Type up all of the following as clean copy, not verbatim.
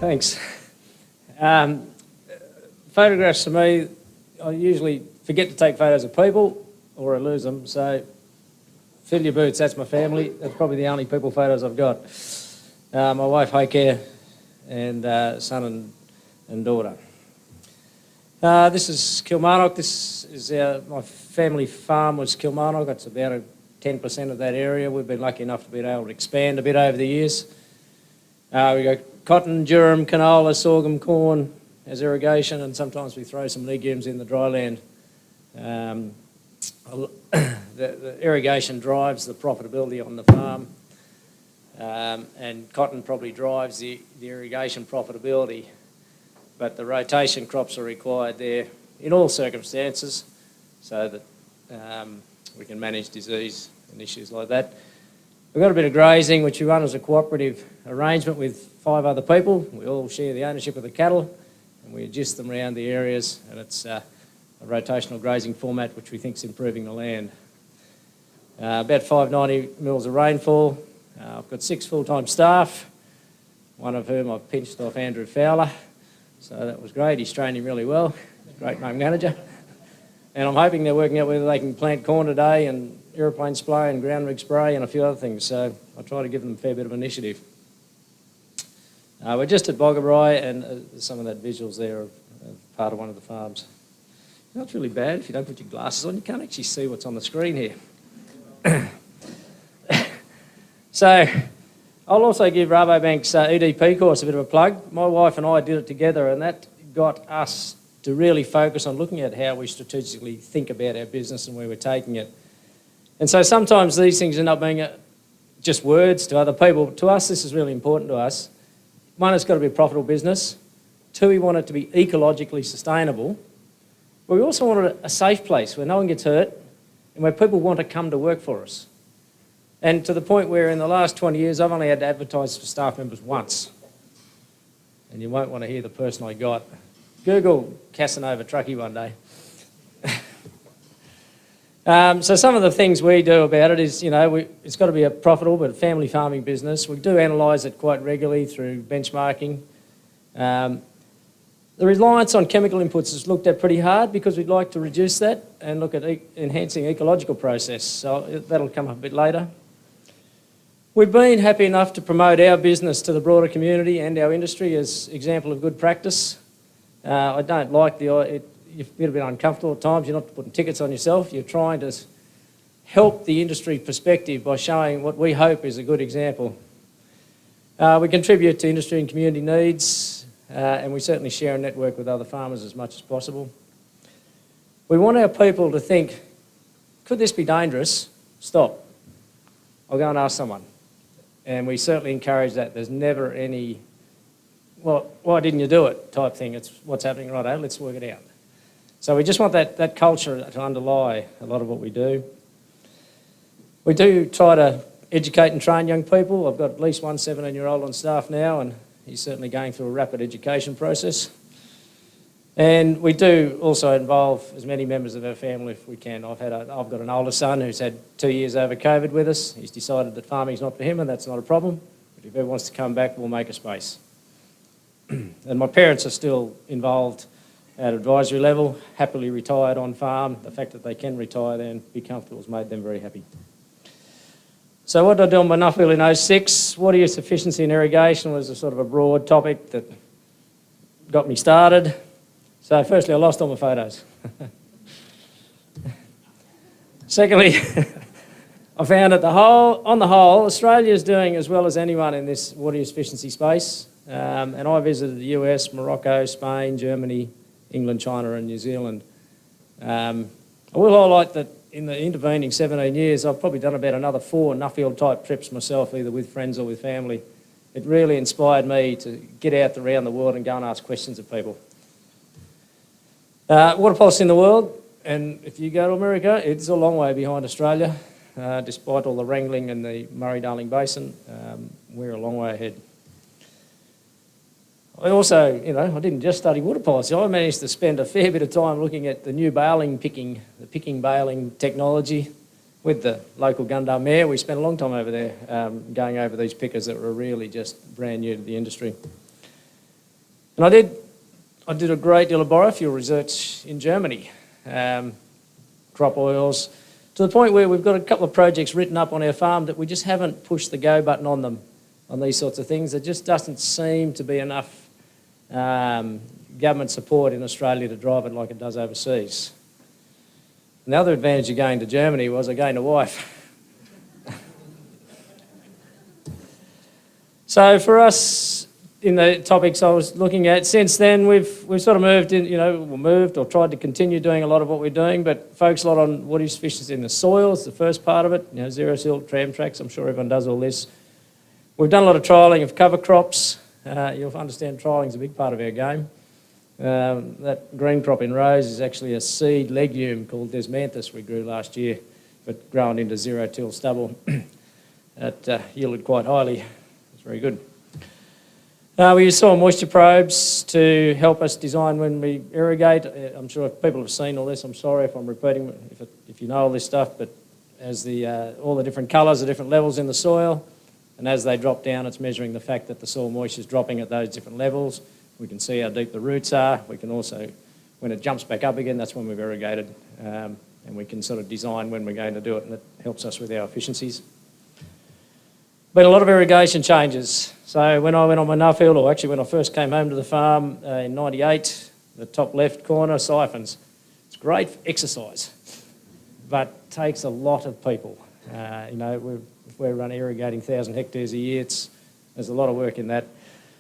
Thanks. Photographs for me, I usually forget to take photos of people or I lose them, so fill your boots, that's my family. That's probably the only people photos I've got. My wife Heike and son and daughter. This is Kilmarnock. This is my family farm was Kilmarnock. It's about 10% of that area. We've been lucky enough to be able to expand a bit over the years. We got cotton, durum, canola, sorghum, corn as irrigation, and sometimes we throw some legumes in the dry land. The irrigation drives the profitability on the farm, and cotton probably drives the irrigation profitability, but the rotation crops are required there in all circumstances so that we can manage disease and issues like that. We've got a bit of grazing, which we run as a cooperative arrangement with 5 other people. We all share the ownership of the cattle and we adjust them around the areas, and it's a rotational grazing format which we think is improving the land. About 590 mils of rainfall. I've got 6 full-time staff, one of whom I've pinched off Andrew Fowler, so that was great. He's trained him really well. Great young manager. And I'm hoping they're working out whether they can plant corn today and aeroplane spray and ground rig spray and a few other things, so I try to give them a fair bit of initiative. We're just at Boggabri, and some of that visuals there of part of one of the farms. It's really bad if you don't put your glasses on. You can't actually see what's on the screen here. So I'll also give Rabobank's EDP course a bit of a plug. My wife and I did it together, and that got us to really focus on looking at how we strategically think about our business and where we're taking it. And so sometimes these things end up being just words to other people. But to us, this is really important to us. One, it's got to be a profitable business. 2, we want it to be ecologically sustainable. But we also want it a safe place where no one gets hurt and where people want to come to work for us. And to the point where in the last 20 years, I've only had to advertise for staff members once. And you won't want to hear the person I got. Google Casanova Truckee one day. So some of the things we do about it is, it's got to be a profitable but family farming business. We do analyse it quite regularly through benchmarking. The reliance on chemical inputs is looked at pretty hard because we'd like to reduce that and look at enhancing ecological process. So that'll come up a bit later. We've been happy enough to promote our business to the broader community and our industry as example of good practice. I don't like you feel a bit uncomfortable at times. You're not putting tickets on yourself. You're trying to help the industry perspective by showing what we hope is a good example. We contribute to industry and community needs, and we certainly share and network with other farmers as much as possible. We want our people to think, could this be dangerous? Stop. I'll go and ask someone. And we certainly encourage that. There's never any, well, why didn't you do it type thing. It's what's happening right now, let's work it out. So we just want that culture to underlie a lot of what we do. We do try to educate and train young people. I've got at least one 17-year-old on staff now, and he's certainly going through a rapid education process. And we do also involve as many members of our family if we can. I've got an older son who's had 2 years over COVID with us. He's decided that farming's not for him, and that's not a problem. But if he ever wants to come back, we'll make a space. And my parents are still involved at advisory level, happily retired on farm. The fact that they can retire there and be comfortable has made them very happy. So what did I do on my Nuffield in 06? Water use efficiency and irrigation was a sort of a broad topic that got me started. So firstly, I lost all my photos. Secondly, I found that on the whole, Australia is doing as well as anyone in this water use efficiency space. And I visited the US, Morocco, Spain, Germany, England, China and New Zealand. I will highlight that in the intervening 17 years, I've probably done about another 4 Nuffield type trips myself, either with friends or with family. It really inspired me to get out around the world and go and ask questions of people. Water policy in the world, and if you go to America, it's a long way behind Australia. Despite all the wrangling in the Murray-Darling Basin, we're a long way ahead. I also, I didn't just study water policy. I managed to spend a fair bit of time looking at the new picking baling technology with the local Gundar Mayor. We spent a long time over there going over these pickers that were really just brand new to the industry. And I did a great deal of biofuel research in Germany, crop oils, to the point where we've got a couple of projects written up on our farm that we just haven't pushed the go button on them, on these sorts of things. There just doesn't seem to be enough government support in Australia to drive it like it does overseas. And the other advantage of going to Germany was I gained a wife. So for us, in the topics I was looking at, since then we've sort of moved or tried to continue doing a lot of what we're doing, but focus a lot on what is efficiency in the soils, the first part of it, zero silt, tram tracks. I'm sure everyone does all this. We've done a lot of trialling of cover crops. You'll understand trialling is a big part of our game. That green crop in rows is actually a seed legume called Desmanthus we grew last year, but grown into zero-till stubble. It yielded quite highly. It's very good. We use soil moisture probes to help us design when we irrigate. I'm sure if people have seen all this, I'm sorry if I'm repeating, if you know all this stuff, but as all the different colours are different levels in the soil, and as they drop down, it's measuring the fact that the soil moisture is dropping at those different levels. We can see how deep the roots are. We can also, when it jumps back up again, that's when we've irrigated, and we can sort of design when we're going to do it, and it helps us with our efficiencies. Been a lot of irrigation changes. So when I went on my Nuffield, or actually when I first came home to the farm in '98, the top left corner, siphons. It's great exercise, but takes a lot of people. If we're irrigating 1,000 hectares a year, there's a lot of work in that.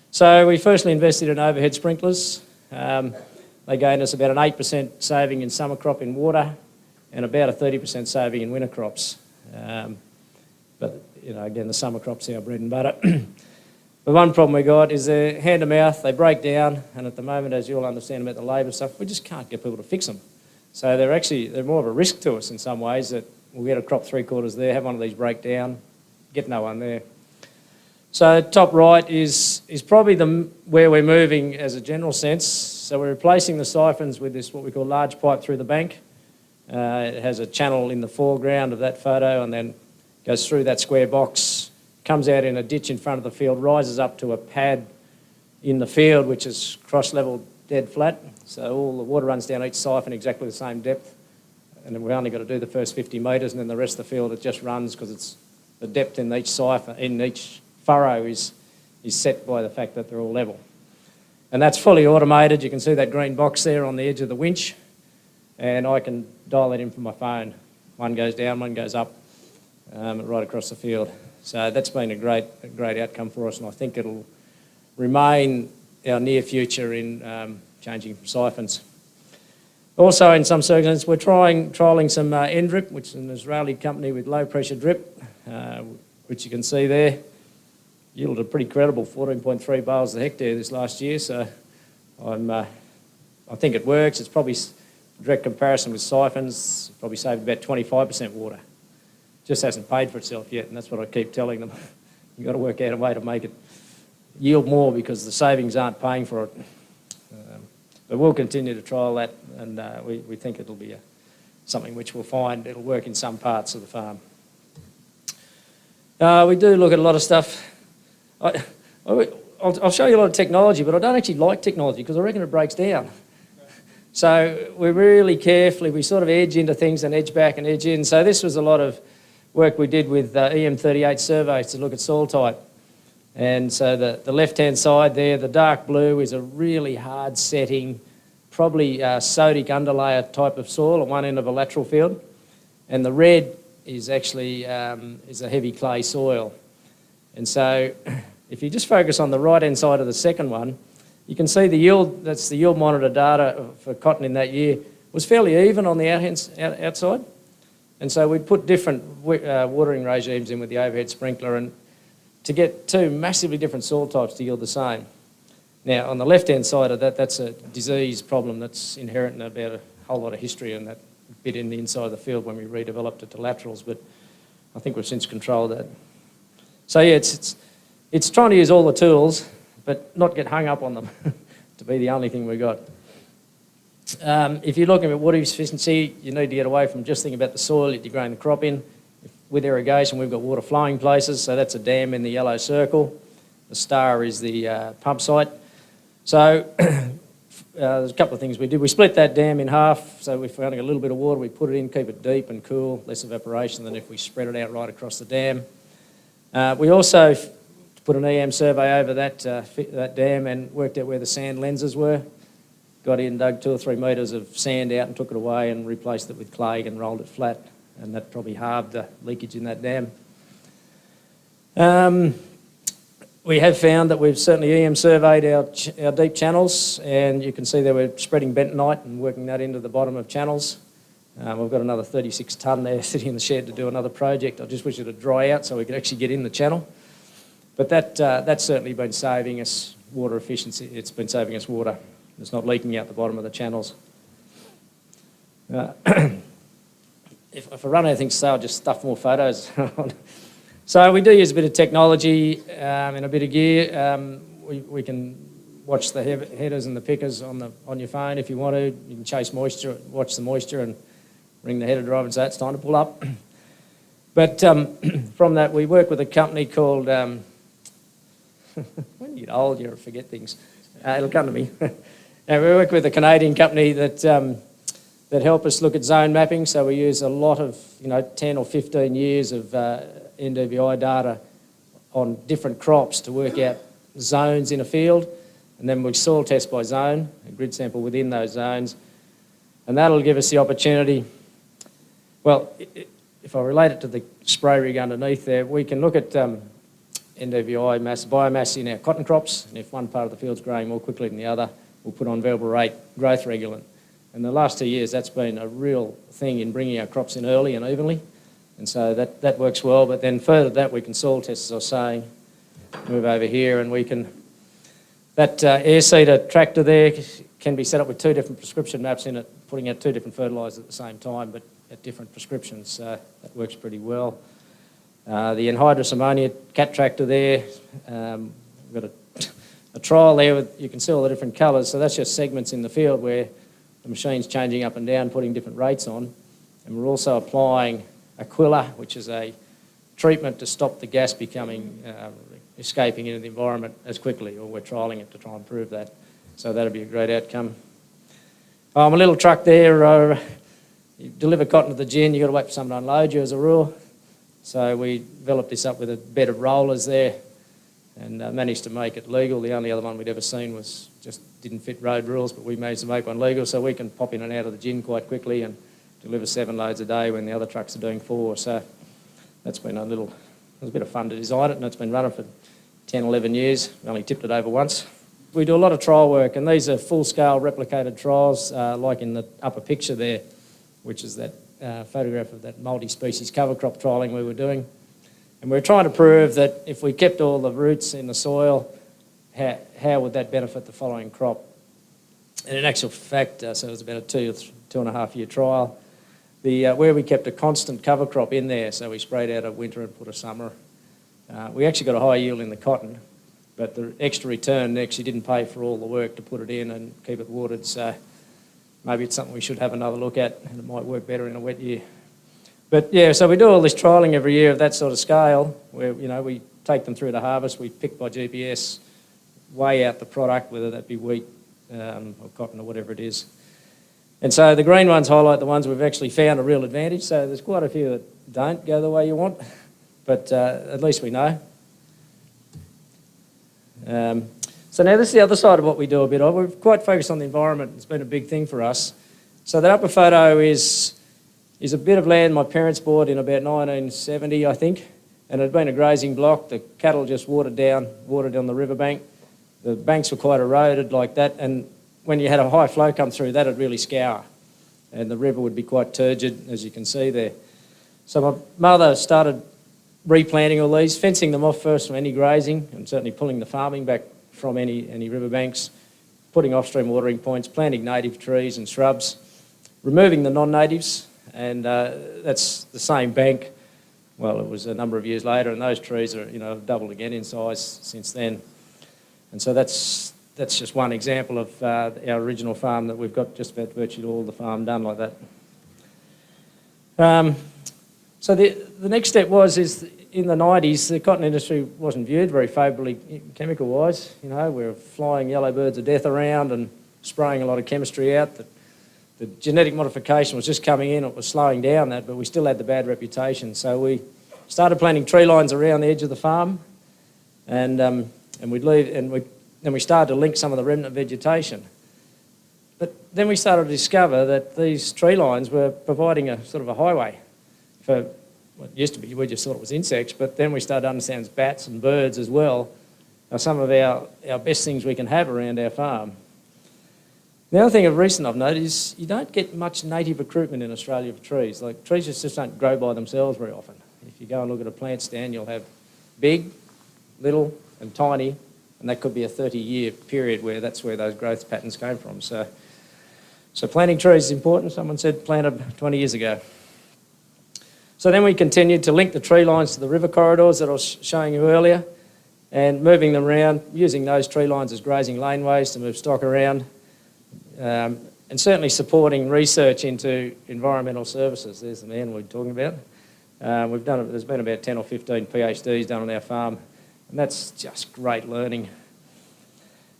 So we firstly invested in overhead sprinklers. They gained us about an 8% saving in summer crop in water and about a 30% saving in winter crops. But again, the summer crops are our bread and butter. The one problem we got is they're hand to mouth, they break down, and at the moment, as you all understand about the labour stuff, we just can't get people to fix them. So they're more of a risk to us in some ways, that we'll get a crop 3/4 there, have one of these break down, get no one there. So top right is probably where we're moving as a general sense. So we're replacing the siphons with this, what we call large pipe through the bank. It has a channel in the foreground of that photo and then goes through that square box, comes out in a ditch in front of the field, rises up to a pad in the field, which is cross-level dead flat. So all the water runs down each siphon exactly the same depth. And then we've only got to do the first 50 metres, and then the rest of the field, it just runs because it's the depth in each siphon, in each furrow is set by the fact that they're all level. And that's fully automated. You can see that green box there on the edge of the winch, and I can dial that in from my phone. One goes down, one goes up, right across the field. So that's been a great outcome for us, and I think it'll remain our near future in changing siphons. Also, in some circumstances, we're trialling some N-drip, which is an Israeli company with low pressure drip, which you can see there. Yielded a pretty credible 14.3 bales a hectare this last year, so I think it works. It's probably direct comparison with siphons, probably saved about 25% water. Just hasn't paid for itself yet, and that's what I keep telling them. You've got to work out a way to make it yield more because the savings aren't paying for it. But we'll continue to trial that, and we think it'll be something which we'll find it'll work in some parts of the farm. We do look at a lot of stuff. I'll show you a lot of technology, but I don't actually like technology because I reckon it breaks down. So we're really carefully, we sort of edge into things and edge back and edge in. So this was a lot of work we did with EM38 surveys to look at soil type. And so the left-hand side there, the dark blue is a really hard setting, probably sodic underlayer type of soil at one end of a lateral field. And the red is actually is a heavy clay soil. And so if you just focus on the right-hand side of the second one, you can see the yield, that's the yield monitor data for cotton in that year, was fairly even on the outside. And so we'd put different watering regimes in with the overhead sprinkler and to get two massively different soil types to yield the same. Now, on the left-hand side of that, that's a disease problem that's inherent in about a whole lot of history and that bit in the inside of the field when we redeveloped it to laterals, but I think we've since controlled that. So yeah, it's trying to use all the tools, but not get hung up on them to be the only thing we've got. If you're looking at water efficiency, you need to get away from just thinking about the soil that you're growing the crop in. With irrigation, we've got water flowing places, so that's a dam in the yellow circle. The star is the pump site. So there's a couple of things we did. We split that dam in half, so if we only got a little bit of water, we put it in, keep it deep and cool, less evaporation than if we spread it out right across the dam. We also put an EM survey over that dam and worked out where the sand lenses were. Got in, dug 2 or 3 metres of sand out and took it away and replaced it with clay and rolled it flat, and that probably halved the leakage in that dam. We have found that we've certainly EM surveyed our deep channels, and you can see that we're spreading bentonite and working that into the bottom of channels. We've got another 36 tonne there sitting in the shed to do another project. I just wish it would dry out so we could actually get in the channel. But that's certainly been saving us water efficiency. It's been saving us water. It's not leaking out the bottom of the channels. If I run anything to say, I'll just stuff more photos on. So we do use a bit of technology and a bit of gear. We can watch the headers and the pickers on your phone if you want to. You can chase moisture, watch the moisture and ring the header drive and say it's time to pull up. But from that, we work with a company called, when you get old, you forget things. It'll come to me. We work with a Canadian company that help us look at zone mapping. So we use a lot of, 10 or 15 years of NDVI data on different crops to work out zones in a field, and then we soil test by zone, a grid sample within those zones, and that'll give us the opportunity. Well, if I relate it to the spray rig underneath there, we can look at NDVI biomass in our cotton crops, and if one part of the field's growing more quickly than the other, we'll put on variable rate growth regulant. And the last 2 years, that's been a real thing in bringing our crops in early and evenly. And so that works well, but then further that we can soil test, as I was saying, move over here and we can, that air seeder tractor there can be set up with 2 different prescription maps in it, putting out 2 different fertilisers at the same time, but at different prescriptions, so that works pretty well. The anhydrous ammonia cat tractor there, we've got a trial there with, you can see all the different colours, so that's just segments in the field where the machine's changing up and down, putting different rates on, and we're also applying Aquila, which is a treatment to stop the gas becoming, escaping into the environment as quickly, or we're trialling it to try and prove that. So that'll be a great outcome. A little truck there, you deliver cotton to the gin, you've got to wait for someone to unload you as a rule. So we developed this up with a bed of rollers there and managed to make it legal. The only other one we'd ever seen was just didn't fit road rules, but we managed to make one legal, so we can pop in and out of the gin quite quickly and deliver 7 loads a day when the other trucks are doing 4. So that's been it was a bit of fun to design it, and it's been running for 10, 11 years. We only tipped it over once. We do a lot of trial work, and these are full-scale replicated trials, like in the upper picture there, which is that photograph of that multi-species cover crop trialling we were doing. And we're trying to prove that if we kept all the roots in the soil, how would that benefit the following crop? And in actual fact, so it was about a 2.5 year trial. Where we kept a constant cover crop in there, so we sprayed out a winter and put a summer. We actually got a high yield in the cotton, but the extra return actually didn't pay for all the work to put it in and keep it watered, so maybe it's something we should have another look at, and it might work better in a wet year. But yeah, so we do all this trialling every year of that sort of scale, where we take them through to harvest, we pick by GPS, weigh out the product, whether that be wheat or cotton or whatever it is. And so the green ones highlight the ones we've actually found a real advantage. So there's quite a few that don't go the way you want, but at least we know. So now this is the other side of what we do a bit of. We're quite focused on the environment. It's been a big thing for us. So that upper photo is a bit of land my parents bought in about 1970, I think, and it had been a grazing block. The cattle just watered down the riverbank. The banks were quite eroded like that, and when you had a high flow come through, that would really scour, and the river would be quite turgid, as you can see there. So my mother started replanting all these, fencing them off first from any grazing, and certainly pulling the farming back from any riverbanks, putting off-stream watering points, planting native trees and shrubs, removing the non-natives, and that's the same bank. Well, it was a number of years later, and those trees are, doubled again in size since then. And so that's just one example of our original farm that we've got just about virtually all the farm done like that. So the next step is in the 90s, the cotton industry wasn't viewed very favourably chemical-wise. You know, we were flying yellow birds of death around and spraying a lot of chemistry out. The genetic modification was just coming in, it was slowing down that, but we still had the bad reputation. So we started planting tree lines around the edge of the farm, and we'd leave, and then we started to link some of the remnant vegetation. But then we started to discover that these tree lines were providing a sort of a highway for what used to be, we just thought it was insects, but then we started to understand it's bats and birds as well are some of our best things we can have around our farm. The other thing of recent I've noticed is you don't get much native recruitment in Australia for trees. Like, trees just don't grow by themselves very often. If you go and look at a plant stand, you'll have big, little and tiny, and that could be a 30-year period where that's where those growth patterns came from. So planting trees is important. Someone said planted 20 years ago. So then we continued to link the tree lines to the river corridors that I was showing you earlier, and moving them around, using those tree lines as grazing laneways to move stock around, and certainly supporting research into environmental services. There's the man we're talking about. There's been about 10 or 15 PhDs done on our farm, and that's just great learning.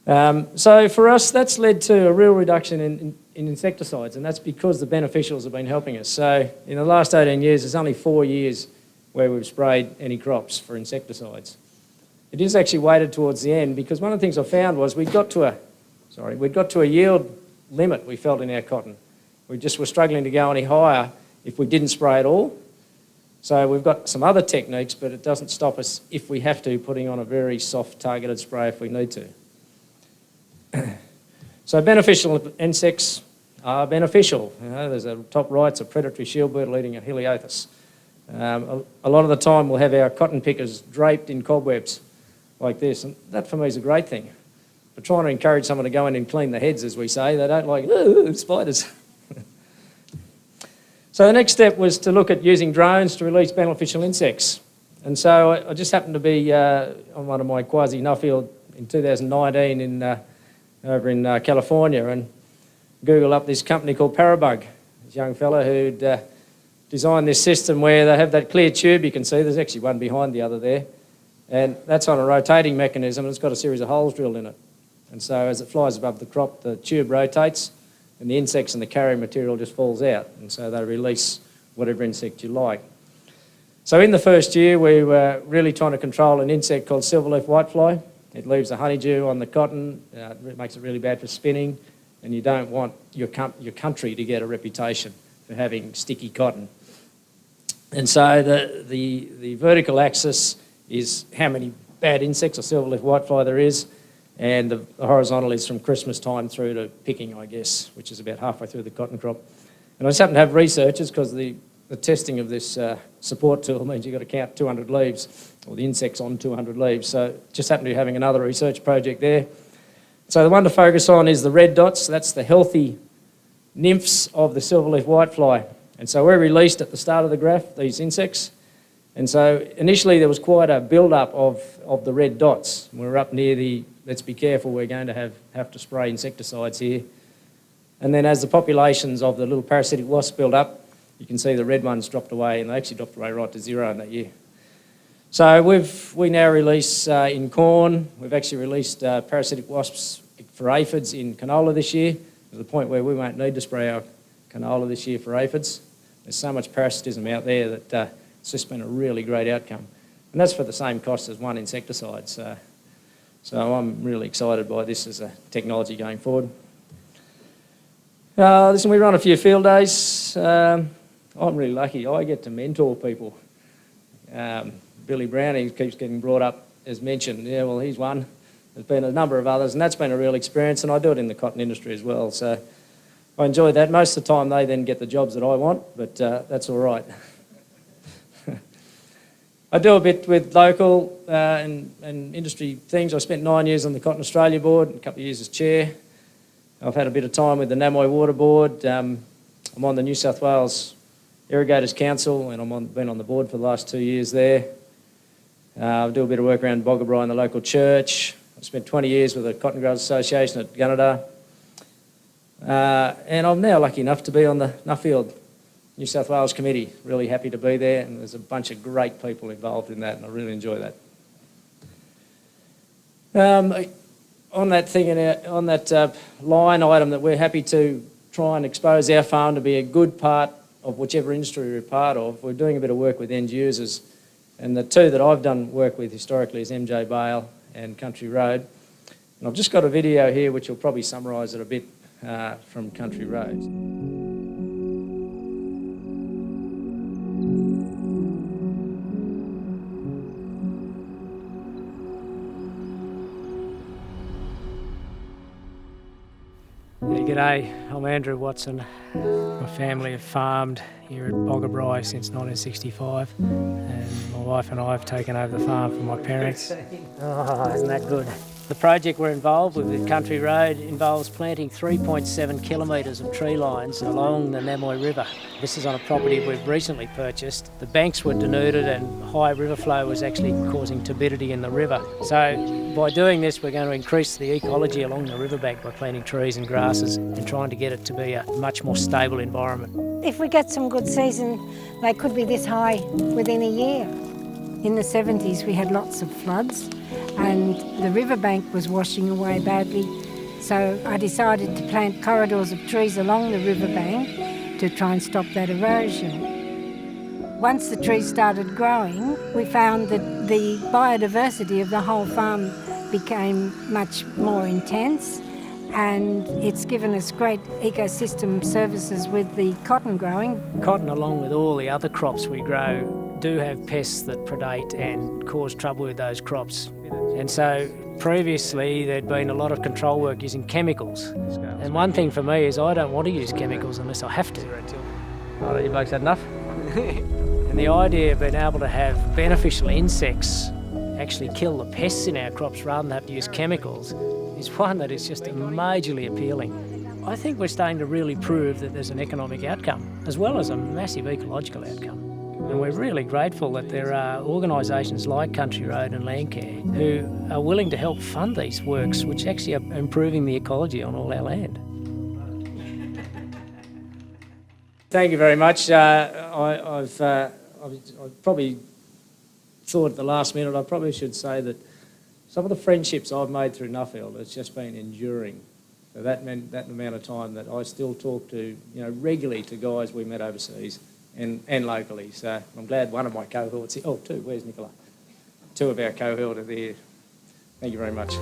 So for us, that's led to a real reduction in insecticides, and that's because the beneficials have been helping us. So in the last 18 years, there's only 4 years where we've sprayed any crops for insecticides. It is actually weighted towards the end, because one of the things I found was we'd got to a yield limit we felt in our cotton. We just were struggling to go any higher if we didn't spray at all. So we've got some other techniques, but it doesn't stop us, if we have to, putting on a very soft targeted spray if we need to. So beneficial insects are beneficial. You know, there's a top right's a predatory shield beetle eating a Heliothus. A lot of the time we'll have our cotton pickers draped in cobwebs like this, and that for me is a great thing. We're trying to encourage someone to go in and clean the heads, as we say. They don't like, ooh, spiders. So the next step was to look at using drones to release beneficial insects. And so I just happened to be on one of my quasi-Nuffield in 2019 over in California, and Googled up this company called Parabug, this young fella who'd designed this system where they have that clear tube you can see. There's actually one behind the other there. And that's on a rotating mechanism, and it's got a series of holes drilled in it. And so as it flies above the crop, the tube rotates, and the insects and the carrying material just falls out. And so they release whatever insect you like. So in the first year, we were really trying to control an insect called silverleaf whitefly. It leaves the honeydew on the cotton, it makes it really bad for spinning, and you don't want your country to get a reputation for having sticky cotton. And so the vertical axis is how many bad insects or silverleaf whitefly there is, and the horizontal is from Christmas time through to picking, I guess, which is about halfway through the cotton crop. And I just happen to have researchers, because the testing of this support tool means you've got to count 200 leaves, or the insects on 200 leaves. So just happen to be having another research project there. So the one to focus on is the red dots. That's the healthy nymphs of the silverleaf whitefly. And so we're released at the start of the graph, these insects. And so initially there was quite a build-up of the red dots. We're up near the, let's be careful, we're going to have to spray insecticides here. And then as the populations of the little parasitic wasps build up, you can see the red ones dropped away, and they actually dropped away right to zero in that year. So we now release in corn. We've actually released parasitic wasps for aphids in canola this year, to the point where we won't need to spray our canola this year for aphids. There's so much parasitism out there that it's just been a really great outcome. And that's for the same cost as one insecticide. So I'm really excited by this as a technology going forward. Listen, we run a few field days. I'm really lucky. I get to mentor people. Billy Brown, he keeps getting brought up as mentioned. Yeah, well, he's one. There's been a number of others, and that's been a real experience, and I do it in the cotton industry as well. So I enjoy that. Most of the time they then get the jobs that I want, but that's all right. I do a bit with local and industry things. I spent 9 years on the Cotton Australia Board, a couple of years as chair. I've had a bit of time with the Namoy Water Board. I'm on the New South Wales Irrigators Council, and I've been on the board for the last 2 years there. I do a bit of work around Boggabri in the local church. I spent 20 years with the Cotton Growers Association at Gunnedah. And I'm now lucky enough to be on the Nuffield New South Wales Committee, really happy to be there, and there's a bunch of great people involved in that, and I really enjoy that. On that line item that we're happy to try and expose our farm to be a good part of whichever industry we're part of, we're doing a bit of work with end users, and the two that I've done work with historically is MJ Bale and Country Road. And I've just got a video here which will probably summarise it a bit from Country Roads. G'day, I'm Andrew Watson. My family have farmed here at Boggabri since 1965, and my wife and I have taken over the farm from my parents. Oh, isn't that good? The project we're involved with Country Road involves planting 3.7 kilometres of tree lines along the Namoy River. This is on a property we've recently purchased. The banks were denuded and high river flow was actually causing turbidity in the river. So by doing this, we're going to increase the ecology along the riverbank by planting trees and grasses and trying to get it to be a much more stable environment. If we get some good season, they could be this high within a year. In the 70s, we had lots of floods and the riverbank was washing away badly. So I decided to plant corridors of trees along the riverbank to try and stop that erosion. Once the trees started growing, we found that the biodiversity of the whole farm became much more intense, and it's given us great ecosystem services with the cotton growing. Cotton, along with all the other crops we grow, do have pests that predate and cause trouble with those crops. And so previously there'd been a lot of control work using chemicals. And one thing for me is I don't want to use chemicals unless I have to. Oh, you blokes had enough? And the idea of being able to have beneficial insects actually kill the pests in our crops rather than have to use chemicals is one that is just majorly appealing. I think we're starting to really prove that there's an economic outcome as well as a massive ecological outcome. And we're really grateful that there are organisations like Country Road and Landcare who are willing to help fund these works, which actually are improving the ecology on all our land. Thank you very much. I've probably thought at the last minute I probably should say that some of the friendships I've made through Nuffield has just been enduring. So that meant that amount of time that I still talk to, regularly to guys we met overseas and locally. So I'm glad one of my cohorts here, two, where's Nicola? Two of our cohort are there. Thank you very much.